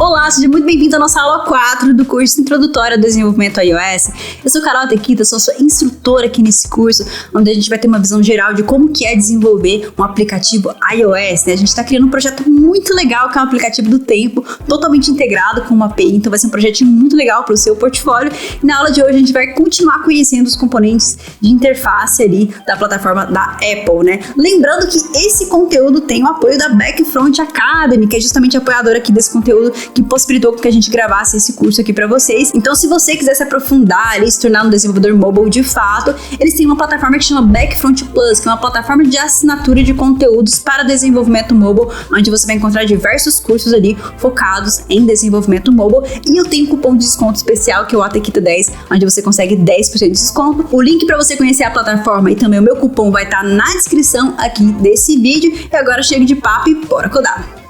Olá, seja muito bem-vindo à nossa aula 4 do curso Introdutório ao Desenvolvimento iOS. Eu sou Carol Tequita, sou sua instrutora aqui nesse curso, onde a gente vai ter uma visão geral de como que é desenvolver um aplicativo iOS, né? A gente está criando um projeto muito legal, que é um aplicativo do tempo, totalmente integrado com uma API, então vai ser um projetinho muito legal para o seu portfólio. E na aula de hoje a gente vai continuar conhecendo os componentes de interface ali da plataforma da Apple, né? Lembrando que esse conteúdo tem o apoio da Backfront Academy, que é justamente a apoiadora aqui desse conteúdo, que possibilitou que a gente gravasse esse curso aqui para vocês. Então, se você quiser se aprofundar e se tornar um desenvolvedor mobile de fato, eles têm uma plataforma que chama Backfront Plus, que é uma plataforma de assinatura de conteúdos para desenvolvimento mobile, onde você vai encontrar diversos cursos ali focados em desenvolvimento mobile. E eu tenho um cupom de desconto especial que é o ATEQUITA10, onde você consegue 10% de desconto. O link para você conhecer a plataforma e também o meu cupom vai estar na descrição aqui desse vídeo. E agora chega de papo e bora codar!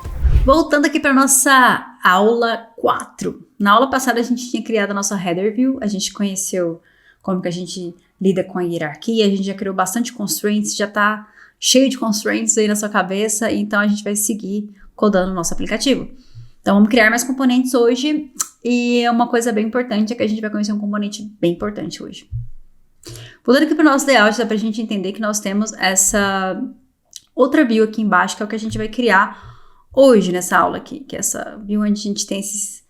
Voltando aqui para nossa aula 4. Na aula passada a gente tinha criado a nossa header view, a gente conheceu como que a gente lida com a hierarquia, a gente já criou bastante constraints, já tá cheio de constraints aí na sua cabeça, então a gente vai seguir codando o nosso aplicativo. Então vamos criar mais componentes hoje, e uma coisa bem importante é que a gente vai conhecer um componente bem importante hoje. Voltando aqui para o nosso layout, dá pra gente entender que nós temos essa outra view aqui embaixo, que é o que a gente vai criar hoje nessa aula aqui, que é essa view onde a gente tem esses,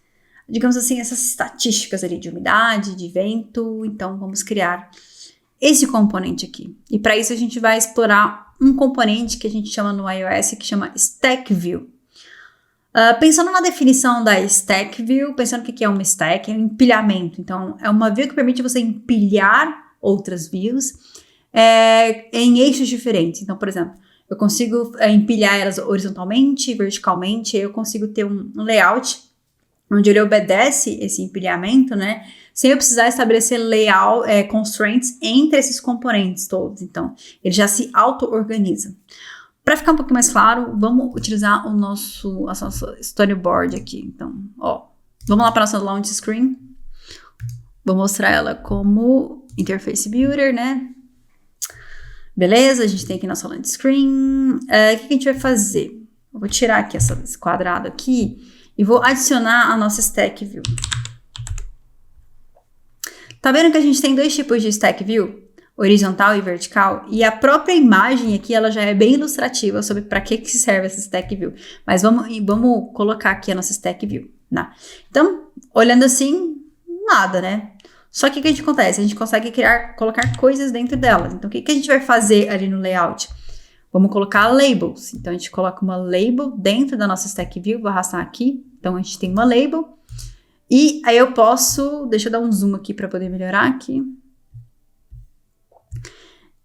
digamos assim, essas estatísticas ali de umidade, de vento. Então vamos criar esse componente aqui. E para isso a gente vai explorar um componente que a gente chama no iOS, que chama Stack View. Pensando na definição da Stack View, pensando o que é uma stack, é um empilhamento. Então é uma view que permite você empilhar outras views em eixos diferentes. Então, por exemplo, eu consigo empilhar elas horizontalmente, verticalmente, eu consigo ter um layout onde ele obedece esse empilhamento, né? Sem eu precisar estabelecer layout, constraints entre esses componentes todos. Então, ele já se auto-organiza. Para ficar um pouquinho mais claro, vamos utilizar a nossa storyboard aqui. Então, vamos lá para a nossa launch screen. Vou mostrar ela como Interface Builder, né? Beleza, a gente tem aqui nossa launch screen. O que a gente vai fazer? Eu vou tirar aqui esse quadrado aqui e vou adicionar a nossa Stack View. Tá vendo que a gente tem dois tipos de Stack View? Horizontal e vertical. E a própria imagem aqui, ela já é bem ilustrativa sobre para que serve essa Stack View. Mas vamos colocar aqui a nossa Stack View, né? Então, olhando assim, nada, né? Só que o que a gente acontece? A gente consegue colocar coisas dentro delas. Então, o que a gente vai fazer ali no layout? Vamos colocar labels. Então, a gente coloca uma label dentro da nossa Stack View. Vou arrastar aqui. Então, a gente tem uma label. E aí eu posso... Deixa eu dar um zoom aqui para poder melhorar aqui.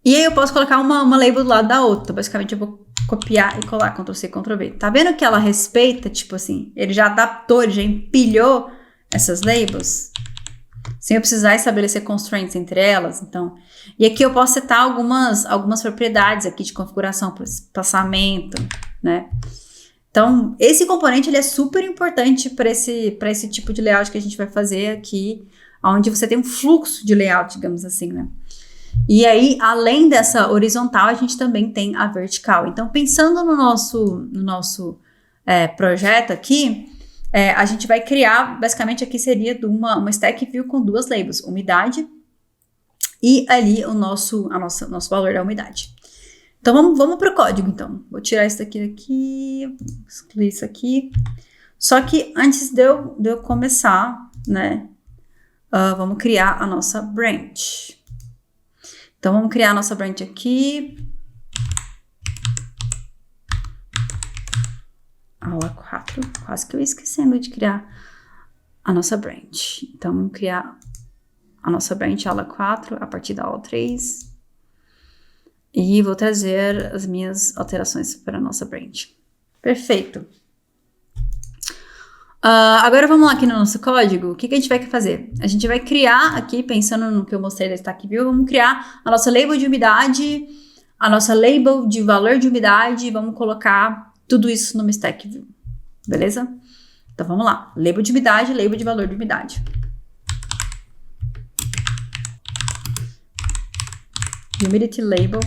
E aí eu posso colocar uma label do lado da outra. Então, basicamente, eu vou copiar e colar. Ctrl+C, Ctrl+V. Tá vendo que ela respeita? Tipo assim, ele já adaptou, ele já empilhou essas labels sem eu precisar estabelecer constraints entre elas. Então, e aqui eu posso setar algumas propriedades aqui de configuração, por espaçamento, né? Então, esse componente ele é super importante para esse tipo de layout que a gente vai fazer aqui, onde você tem um fluxo de layout, digamos assim, né? E aí, além dessa horizontal, a gente também tem a vertical. Então, pensando no nosso projeto aqui, a gente vai criar, basicamente aqui seria uma Stack View com duas labels, umidade e ali o nosso valor da umidade. Então, vamos para o código, então. Vou tirar isso daqui, excluir isso aqui. Só que antes de eu começar, né, vamos criar a nossa branch. Então, vamos criar a nossa branch aqui. Aula 4, quase que eu ia esquecendo de criar a nossa branch. Então, vamos criar a nossa branch aula 4 a partir da aula 3. E vou trazer as minhas alterações para a nossa branch. Perfeito. Agora vamos lá aqui no nosso código. O que a gente vai fazer? A gente vai criar aqui, pensando no que eu mostrei da Stack View, vamos criar a nossa label de umidade, a nossa label de valor de umidade, e vamos colocar tudo isso numa Stack View, beleza? Então vamos lá, label de umidade, label de valor de umidade. Humidity label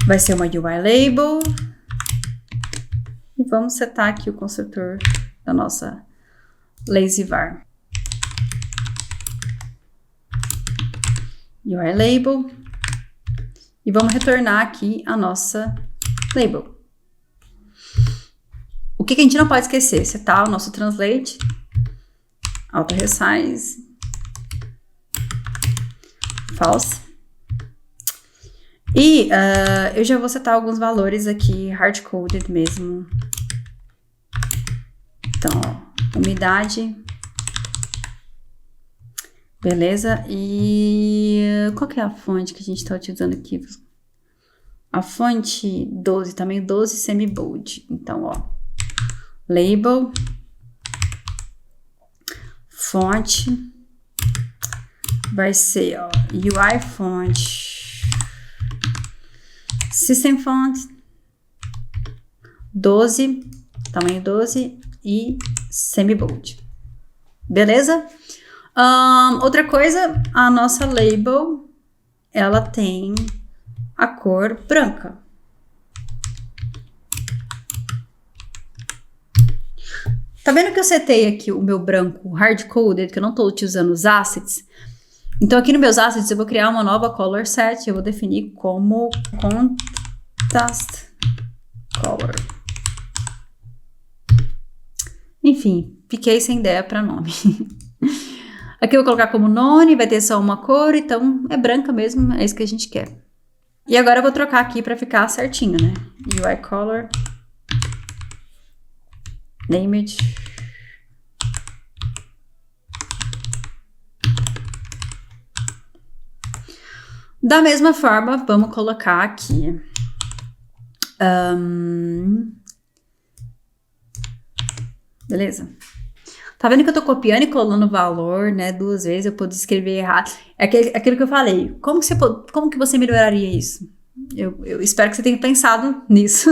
vai ser uma UI label E vamos setar aqui o construtor da nossa lazy var. UI label. E vamos retornar aqui a nossa label. O que a gente não pode esquecer? Setar o nosso translate, auto resize, false. E eu já vou setar alguns valores aqui, hard-coded mesmo. Então, ó, umidade. Beleza? E qual que é a fonte que a gente está utilizando aqui? A fonte 12, tamanho 12 semi-bold. Então, ó, label, fonte, vai ser, ó, UI font, system font, 12, tamanho 12 e semi-bold. Beleza? Outra coisa, a nossa label, ela tem a cor branca. Tá vendo que eu setei aqui o meu branco hard-coded, que eu não tô utilizando os assets? Então aqui nos meus assets eu vou criar uma nova color set, eu vou definir como contrast color. Enfim, fiquei sem ideia para nome. Aqui eu vou colocar como none, vai ter só uma cor, então é branca mesmo, é isso que a gente quer. E agora eu vou trocar aqui para ficar certinho, né? UI color, named, da mesma forma, vamos colocar aqui beleza? Tá vendo que eu tô copiando e colando o valor, né, 2 vezes, eu posso escrever errado. É aquilo que eu falei, como que você melhoraria isso? Eu espero que você tenha pensado nisso,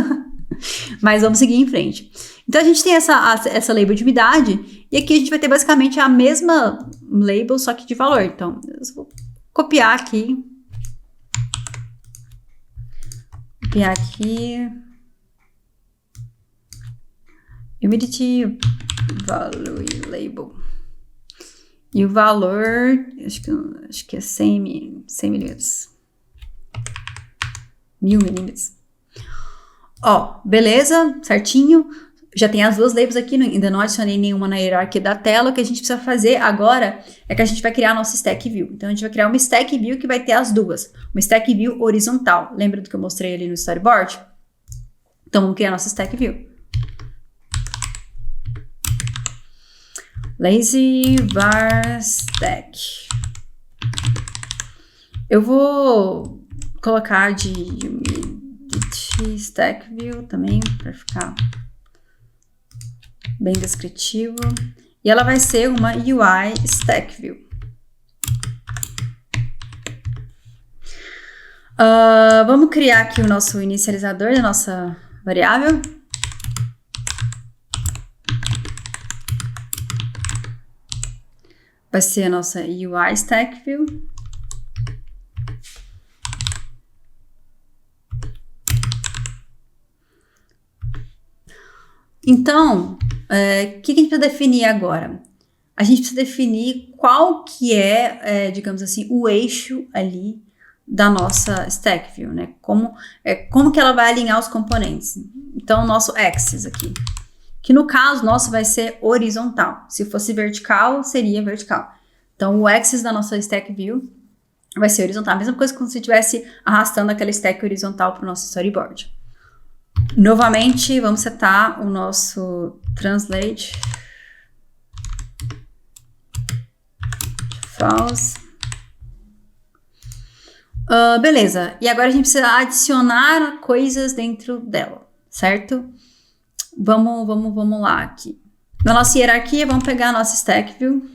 mas vamos seguir em frente. Então a gente tem essa label de umidade, e aqui a gente vai ter basicamente a mesma label, só que de valor. Então, eu vou copiar aqui. Copiar aqui. Humidity value label. E o valor, acho que é 100 milímetros. 1000 milímetros. Ó, beleza, certinho. Já tem as duas labels aqui, ainda não adicionei nenhuma na hierarquia da tela. O que a gente precisa fazer agora é que a gente vai criar a nossa stack view. Então, a gente vai criar uma stack view que vai ter as duas. Uma stack view horizontal. Lembra do que eu mostrei ali no storyboard? Então, vamos criar a nossa stack view. Lazy var stack. Eu vou colocar de humidity stack view também, para ficar bem descritivo. E ela vai ser uma UI stack view. Vamos criar aqui o nosso inicializador da nossa variável. Vai ser a nossa UI stack view. Então, o que a gente precisa definir agora? A gente precisa definir qual que é, digamos assim, o eixo ali da nossa stack view, né? Como que ela vai alinhar os componentes. Então, o nosso axis aqui, que no caso nosso vai ser horizontal. Se fosse vertical, seria vertical. Então, o axis da nossa stack view vai ser horizontal. A mesma coisa que quando você estivesse arrastando aquela stack horizontal para o nosso storyboard. Novamente, vamos setar o nosso translate false. Beleza. E agora a gente precisa adicionar coisas dentro dela, certo? Vamos lá aqui. Na nossa hierarquia, vamos pegar a nossa stack view.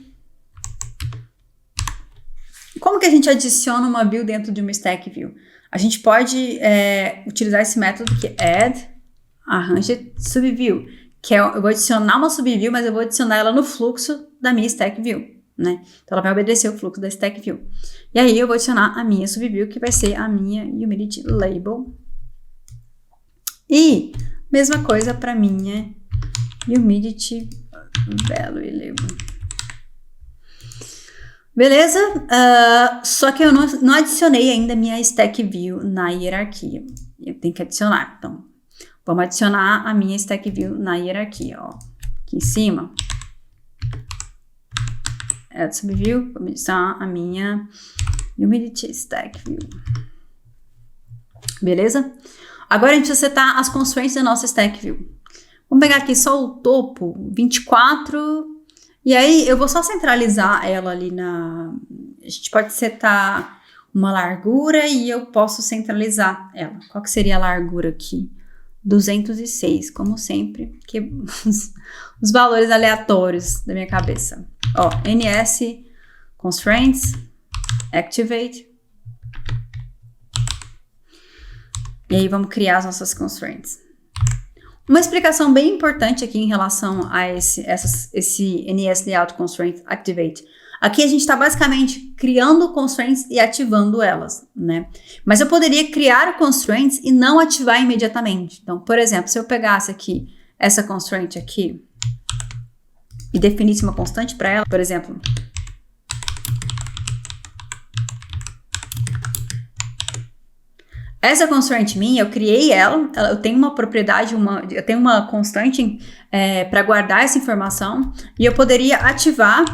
Como que a gente adiciona uma view dentro de uma stack view? A gente pode utilizar esse método que é add arranged subview, que eu vou adicionar uma subview, mas eu vou adicionar ela no fluxo da minha stack view, né? Então ela vai obedecer o fluxo da stack view. E aí eu vou adicionar a minha subview, que vai ser a minha humidity label. E Mesma coisa para minha humidity value label. Beleza? Só que eu não adicionei ainda minha stack view na hierarquia. Eu tenho que adicionar. Então, vamos adicionar a minha stack view na hierarquia, ó. Aqui em cima. Add subview, vamos adicionar a minha humidity stack view. Beleza? Agora a gente vai setar as constraints da nossa stack view. Vamos pegar aqui só o topo, 24. E aí, eu vou só centralizar ela ali na... A gente pode setar uma largura e eu posso centralizar ela. Qual que seria a largura aqui? 206, como sempre, que os valores aleatórios da minha cabeça. Ó, NS Constraints, Activate. E aí, vamos criar as nossas constraints. Uma explicação bem importante aqui em relação a esse NS Layout Constraint Activate. Aqui a gente está basicamente criando constraints e ativando elas, né? Mas eu poderia criar constraints e não ativar imediatamente. Então, por exemplo, se eu pegasse aqui essa constraint aqui e definisse uma constante para ela, por exemplo... Essa constraint minha, eu criei ela, eu tenho uma propriedade, eu tenho uma constante para guardar essa informação e eu poderia ativar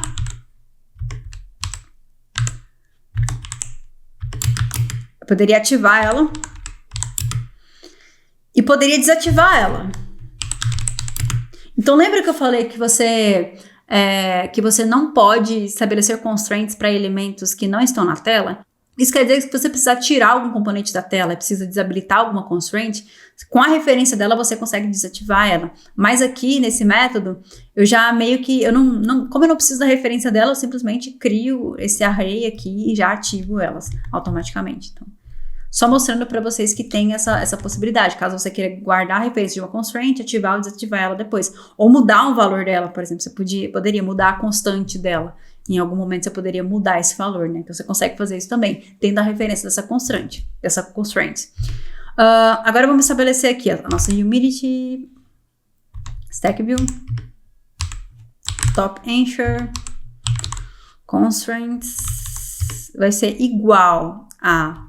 ela e poderia desativar ela. Então lembra que eu falei que você não pode estabelecer constraints para elementos que não estão na tela? Isso quer dizer que se você precisar tirar algum componente da tela, precisa desabilitar alguma constraint, com a referência dela você consegue desativar ela. Mas aqui, nesse método, eu já meio que, como eu não preciso da referência dela, eu simplesmente crio esse array aqui e já ativo elas automaticamente. Então, só mostrando para vocês que tem essa possibilidade. Caso você queira guardar a referência de uma constraint, ativar ou desativar ela depois. Ou mudar um valor dela, por exemplo, você poderia mudar a constante dela. Em algum momento você poderia mudar esse valor, né? Então você consegue fazer isso também, tendo a referência dessa constraint. Agora vamos estabelecer aqui a nossa humidity stack view, top answer, constraints, vai ser igual a...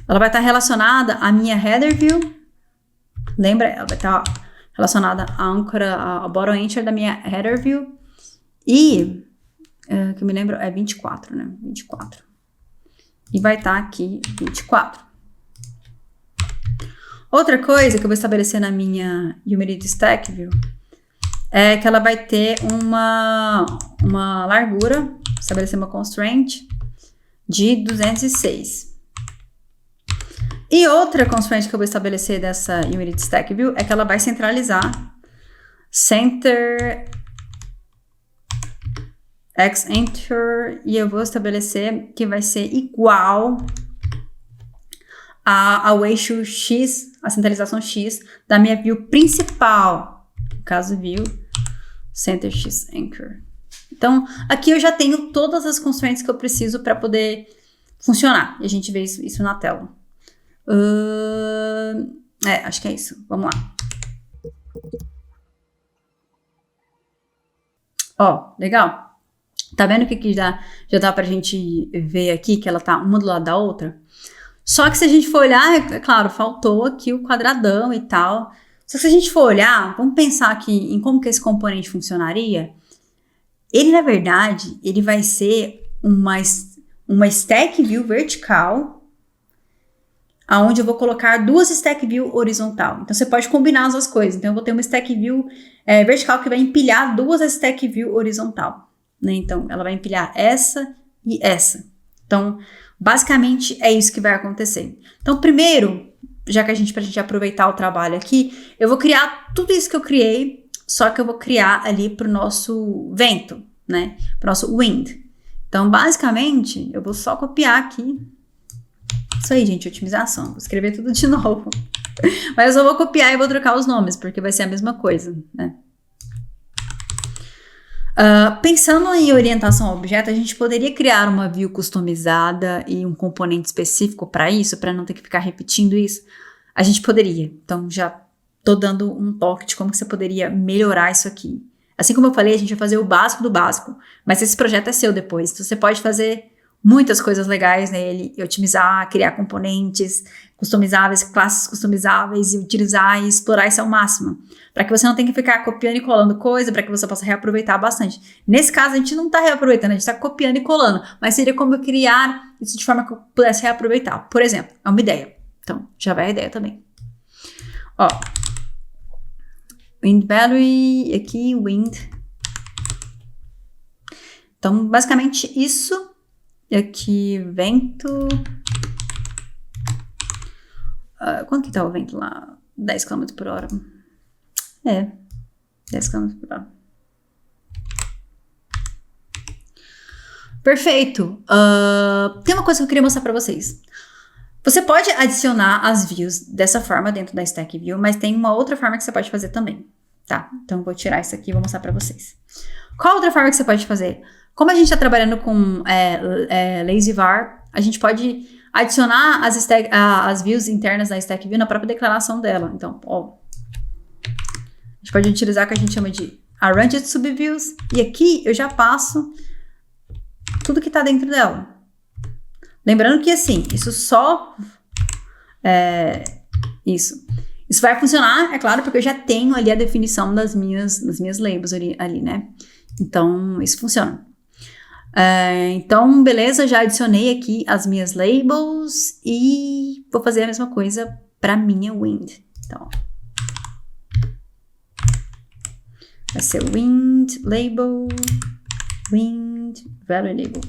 Ela vai estar relacionada à minha header view. Lembra? Ela vai estar relacionada à âncora, ao bottom answer da minha header view. E... que eu me lembro, é 24, né? 24. E vai estar aqui 24. Outra coisa que eu vou estabelecer na minha humidity stack view é que ela vai ter uma largura, estabelecer uma constraint de 206. E outra constraint que eu vou estabelecer dessa humidity stack view é que ela vai centralizar center x enter, e eu vou estabelecer que vai ser igual ao eixo x, a centralização x da minha view principal, no caso view center x anchor. Então aqui eu já tenho todas as constraints que eu preciso para poder funcionar, e a gente vê isso na tela. Acho que é isso, vamos lá. Ó, legal. Tá vendo que já dá pra gente ver aqui que ela tá uma do lado da outra? Só que se a gente for olhar, é claro, faltou aqui o quadradão e tal. Só que se a gente for olhar, vamos pensar aqui em como que esse componente funcionaria. Ele, na verdade, ele vai ser uma stack view vertical, aonde eu vou colocar duas stack view horizontal. Então, você pode combinar as duas coisas. Então, eu vou ter uma stack view vertical que vai empilhar duas stack view horizontal. Né? Então, ela vai empilhar essa e essa. Então, basicamente, é isso que vai acontecer. Então, primeiro, já que pra gente aproveitar o trabalho aqui, eu vou criar tudo isso que eu criei, só que eu vou criar ali pro nosso vento, né? Pro nosso wind. Então, basicamente, eu vou só copiar aqui. Isso aí, gente, otimização. Vou escrever tudo de novo. Mas eu só vou copiar e vou trocar os nomes, porque vai ser a mesma coisa, né? Pensando em orientação a objeto, a gente poderia criar uma view customizada e um componente específico para isso, para não ter que ficar repetindo isso. A gente poderia. Então, já tô dando um toque de como que você poderia melhorar isso aqui. Assim como eu falei, a gente vai fazer o básico do básico, mas esse projeto é seu depois, então você pode fazer muitas coisas legais nele, e otimizar, criar componentes customizáveis, classes customizáveis, e utilizar e explorar isso ao máximo, para que você não tenha que ficar copiando e colando coisa, para que você possa reaproveitar bastante. Nesse caso, a gente não está reaproveitando, a gente está copiando e colando, mas seria como eu criar isso de forma que eu pudesse reaproveitar. Por exemplo, é uma ideia. Então, já vai a ideia também. Ó, Wind Battery, aqui, Wind. Então, basicamente isso. E aqui, vento. Quanto que tá o vento lá? 10 km por hora. 10 km por hora. Perfeito. Tem uma coisa que eu queria mostrar pra vocês. Você pode adicionar as views dessa forma dentro da Stack View, mas tem uma outra forma que você pode fazer também, tá? Então, eu vou tirar isso aqui e vou mostrar pra vocês. Qual outra forma que você pode fazer? Como a gente está trabalhando com lazyvar, a gente pode adicionar as views internas da Stack View na própria declaração dela. Então, ó, a gente pode utilizar o que a gente chama de Arranged Subviews, e aqui eu já passo tudo que está dentro dela. Lembrando que, assim, isso só... Isso vai funcionar, é claro, porque eu já tenho ali a definição das minhas labels ali, né? Então, isso funciona. Então, beleza, já adicionei aqui as minhas labels e vou fazer a mesma coisa para minha Wind. Então, vai ser Wind Label, Wind Value Label.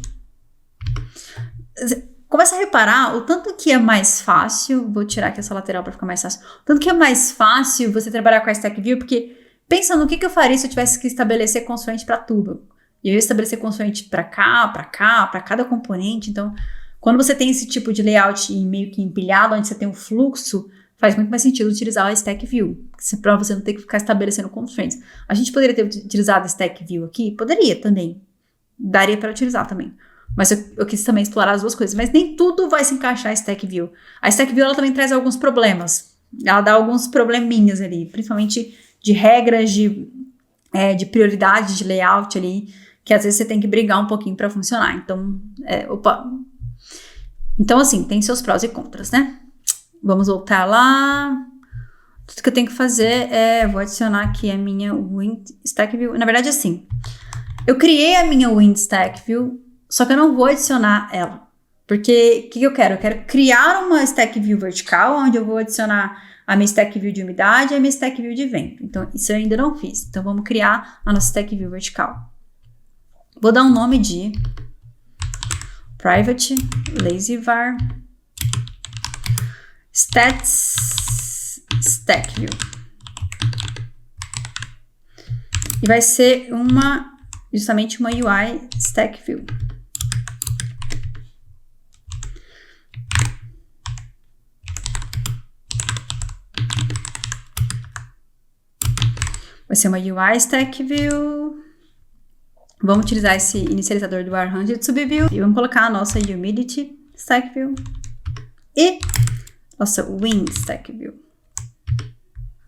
Começa a reparar o tanto que é mais fácil, vou tirar aqui essa lateral para ficar mais fácil, o tanto que é mais fácil você trabalhar com a Stack View, porque pensa no que eu faria se eu tivesse que estabelecer consoante para tudo. E eu ia estabelecer consoante para cá, para cada componente. Então, quando você tem esse tipo de layout meio que empilhado, onde você tem um fluxo, faz muito mais sentido utilizar a Stack View, para você não ter que ficar estabelecendo constraints. A gente poderia ter utilizado a Stack View aqui? Poderia também. Daria para utilizar também. Mas eu quis também explorar as duas coisas. Mas nem tudo vai se encaixar a Stack View. A Stack View, ela também traz alguns problemas. Ela dá alguns probleminhas ali, principalmente de regras, de prioridade, de layout ali, que às vezes você tem que brigar um pouquinho para funcionar. Então, Então, assim, tem seus prós e contras, né? Vamos voltar lá. Tudo que eu tenho que fazer vou adicionar aqui a minha Wind Stack View. Na verdade, assim, eu criei a minha Wind Stack View, só que eu não vou adicionar ela. Porque, o que eu quero? Eu quero criar uma Stack View vertical, onde eu vou adicionar a minha Stack View de umidade e a minha Stack View de vento. Então, isso eu ainda não fiz. Então, vamos criar a nossa Stack View vertical. Vou dar um nome de Private Lazyvar Stats Stack View. E vai ser justamente uma UI Stack View. Vai ser uma UI Stack View. Vamos utilizar esse inicializador do Arranged Subview. E vamos colocar a nossa Humidity Stack View. E nossa Wind Stack View.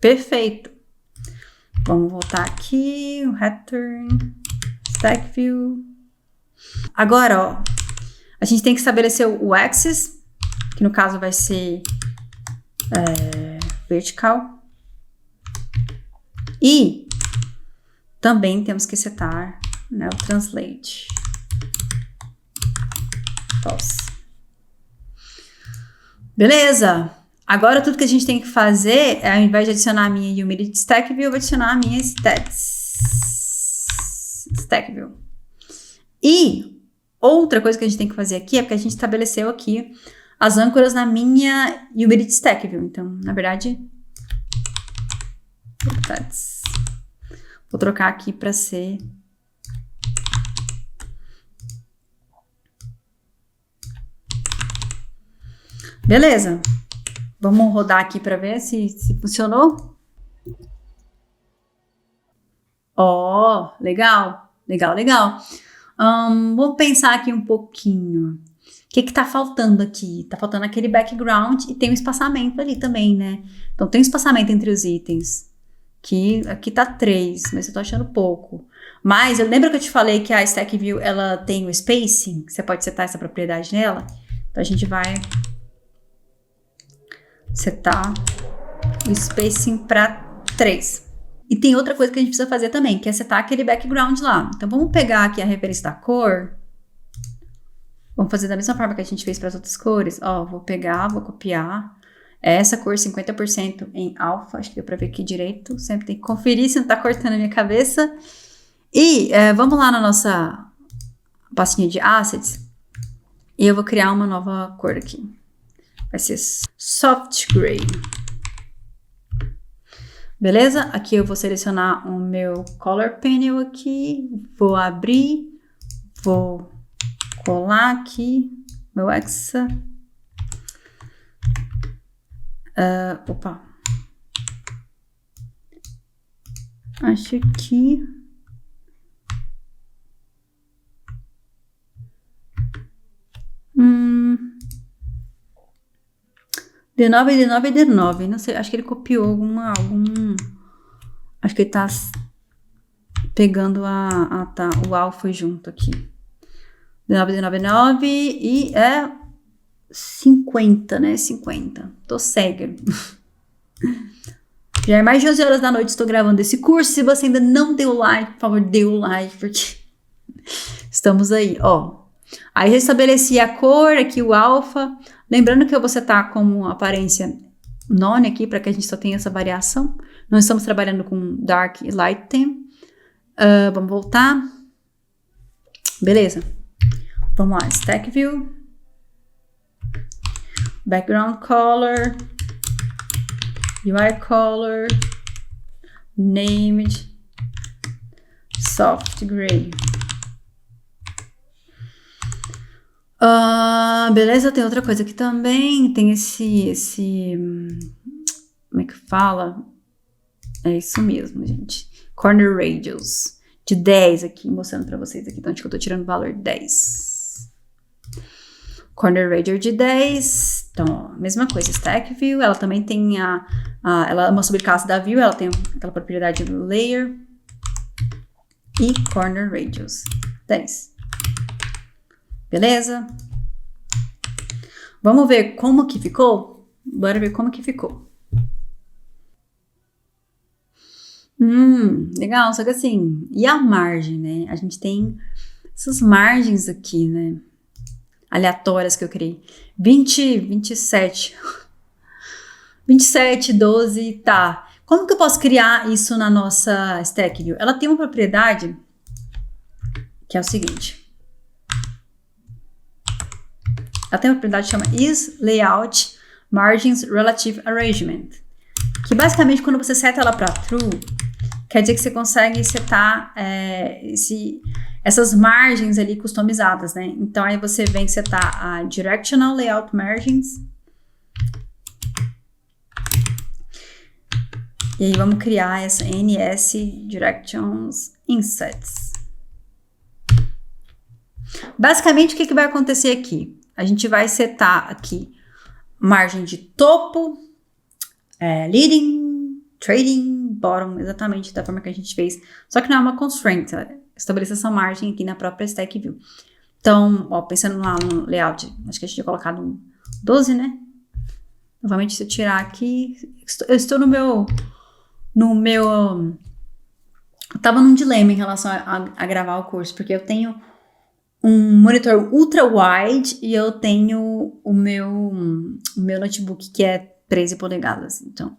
Perfeito. Vamos voltar aqui. O Return Stack View. Agora, ó, a gente tem que estabelecer o Axis, que no caso vai ser vertical. E também temos que setar, né, o Translate. False. Beleza! Agora tudo que a gente tem que fazer, ao invés de adicionar a minha Humidity Stack View, eu vou adicionar a minha Stats Stack View. E outra coisa que a gente tem que fazer aqui é porque a gente estabeleceu aqui as âncoras na minha Humidity Stack View. Então, na verdade, vou trocar aqui para ser beleza. Vamos rodar aqui para ver se funcionou. Ó, legal. Vamos pensar aqui um pouquinho. que tá faltando aqui? Tá faltando aquele background e tem um espaçamento ali também, né? Então tem um espaçamento entre os itens. Que aqui tá 3, mas eu tô achando pouco. Mas eu lembro que eu te falei que a Stack View, ela tem o spacing, você pode setar essa propriedade nela. Então a gente vai setar o spacing para 3. E tem outra coisa que a gente precisa fazer também, que é setar aquele background lá. Então vamos pegar aqui a referência da cor. Vamos fazer da mesma forma que a gente fez para as outras cores. Ó, vou pegar, vou copiar. Essa cor 50% em alfa, acho que deu para ver aqui direito. Sempre tem que conferir se não tá cortando a minha cabeça. E vamos lá na nossa pastinha de assets. E eu vou criar uma nova cor aqui. Vai ser soft gray. Beleza? Aqui eu vou selecionar o meu color panel aqui. Vou abrir. Vou colar aqui meu Hexa. Opa. Acho que... D9. Não sei, acho que ele copiou algum... Acho que ele tá pegando o alfa junto aqui. D9 e é 50, né? 50. Tô cega. Já é mais de 11 horas da noite, estou gravando esse curso. Se você ainda não deu like, por favor, dê o like, porque estamos aí, ó. Aí já estabeleci a cor, aqui o alfa. Lembrando que eu vou setar como aparência none aqui, para que a gente só tenha essa variação. Não estamos trabalhando com dark e light theme. Vamos voltar. Beleza. Vamos lá, Stack View. Background Color. UI Color. Named. Soft Gray. Beleza, tem outra coisa aqui também. Tem esse como é que fala? É isso mesmo, gente. Corner Radius. De 10 aqui, mostrando pra vocês aqui. Então, onde que eu tô tirando o valor 10. Corner Radius de 10. Então, mesma coisa, Stack View. Ela também tem ela é uma subclasse da View. Ela tem aquela propriedade do Layer. E Corner Radius. 10. Beleza? Vamos ver como que ficou? Bora ver como que ficou. Legal, só que assim, e a margem, né? A gente tem essas margens aqui, né? Aleatórias que eu criei. 20, 27. 27, 12, tá. Como que eu posso criar isso na nossa Stack View? Ela tem uma propriedade que é o seguinte. Ela tem uma propriedade que chama isLayout Margins Relative Arrangement. Que basicamente quando você seta ela para true, quer dizer que você consegue setar essas margens ali customizadas, né? Então aí você vem setar a Directional Layout Margins. E aí vamos criar essa NS Directions Insets. Basicamente o que vai acontecer aqui? A gente vai setar aqui margem de topo, leading, trading, bottom, exatamente da forma que a gente fez. Só que não é uma constraint, estabelecer essa margem aqui na própria Stack View. Então, ó, pensando lá no layout, acho que a gente tinha colocado 12, né? Novamente, se eu tirar aqui, eu estou no meu... Eu tava num dilema em relação a gravar o curso, porque eu tenho um monitor ultra wide e eu tenho o meu notebook que é 13 polegadas. Então,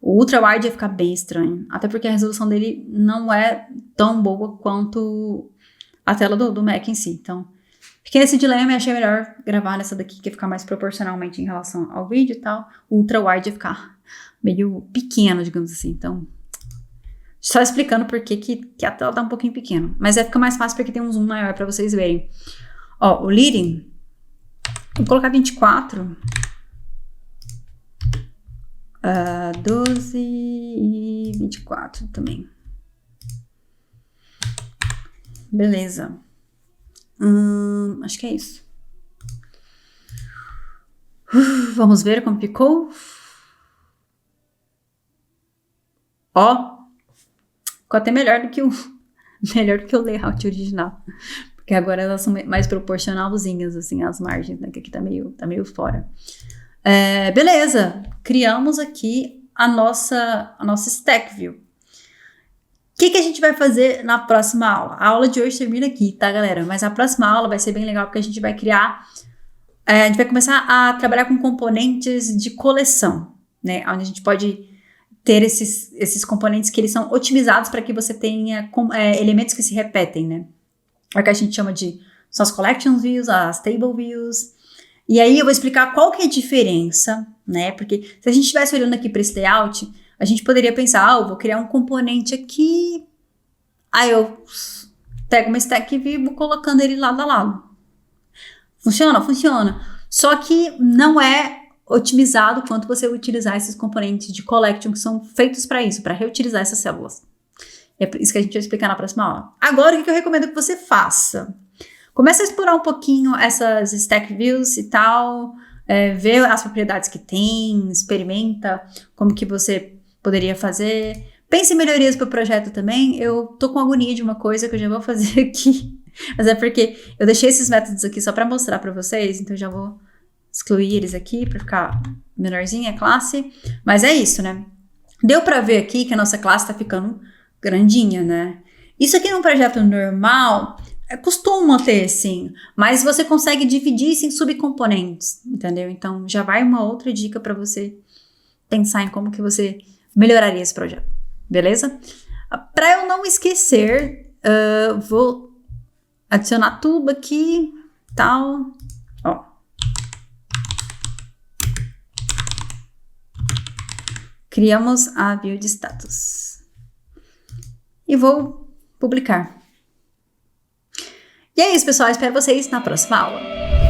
o ultra wide ia ficar bem estranho. Até porque a resolução dele não é tão boa quanto a tela do Mac em si. Então, fiquei nesse dilema e achei melhor gravar nessa daqui, que ia ficar mais proporcionalmente em relação ao vídeo e tal. O ultra wide ia ficar meio pequeno, digamos assim. Então, só explicando por que a tela tá um pouquinho pequena. Mas fica mais fácil porque tem um zoom maior pra vocês verem. Ó, o leading, vou colocar 24. 12 e 24 também. Beleza. Acho que é isso. Vamos ver como ficou. Ó, ficou até melhor do que o layout original. Porque agora elas são mais proporcionalzinhas, assim, as margens, né? Que aqui tá meio fora. Beleza, criamos aqui a nossa stack view. O que a gente vai fazer na próxima aula? A aula de hoje termina aqui, tá, galera? Mas a próxima aula vai ser bem legal, porque a gente vai criar... a gente vai começar a trabalhar com componentes de coleção, né? Onde a gente pode ter esses componentes que eles são otimizados para que você tenha elementos que se repetem, né? É o que a gente chama são as collection views, as table views. E aí eu vou explicar qual que é a diferença, né? Porque se a gente estivesse olhando aqui para esse layout, a gente poderia pensar, eu vou criar um componente aqui, aí eu pego uma stack view e vou colocando ele lado a lado. Funciona? Funciona. Só que não é otimizado quanto você utilizar esses componentes de collection que são feitos para isso, para reutilizar essas células. É isso que a gente vai explicar na próxima aula. Agora, o que eu recomendo que você faça? Comece a explorar um pouquinho essas stack views e tal, ver as propriedades que tem, experimenta como que você poderia fazer. Pense em melhorias para o projeto também. Eu tô com agonia de uma coisa que eu já vou fazer aqui, mas é porque eu deixei esses métodos aqui só para mostrar para vocês, então eu já vou excluir eles aqui para ficar menorzinha a classe. Mas é isso, né? Deu para ver aqui que a nossa classe tá ficando grandinha, né? Isso aqui num projeto normal costuma ter, sim, mas você consegue dividir isso em subcomponentes, entendeu? Então já vai uma outra dica para você pensar em como que você melhoraria esse projeto, beleza? Para eu não esquecer, vou adicionar tudo aqui, tal, ó. Criamos a view de status. E vou publicar. E é isso, pessoal. Espero vocês na próxima aula.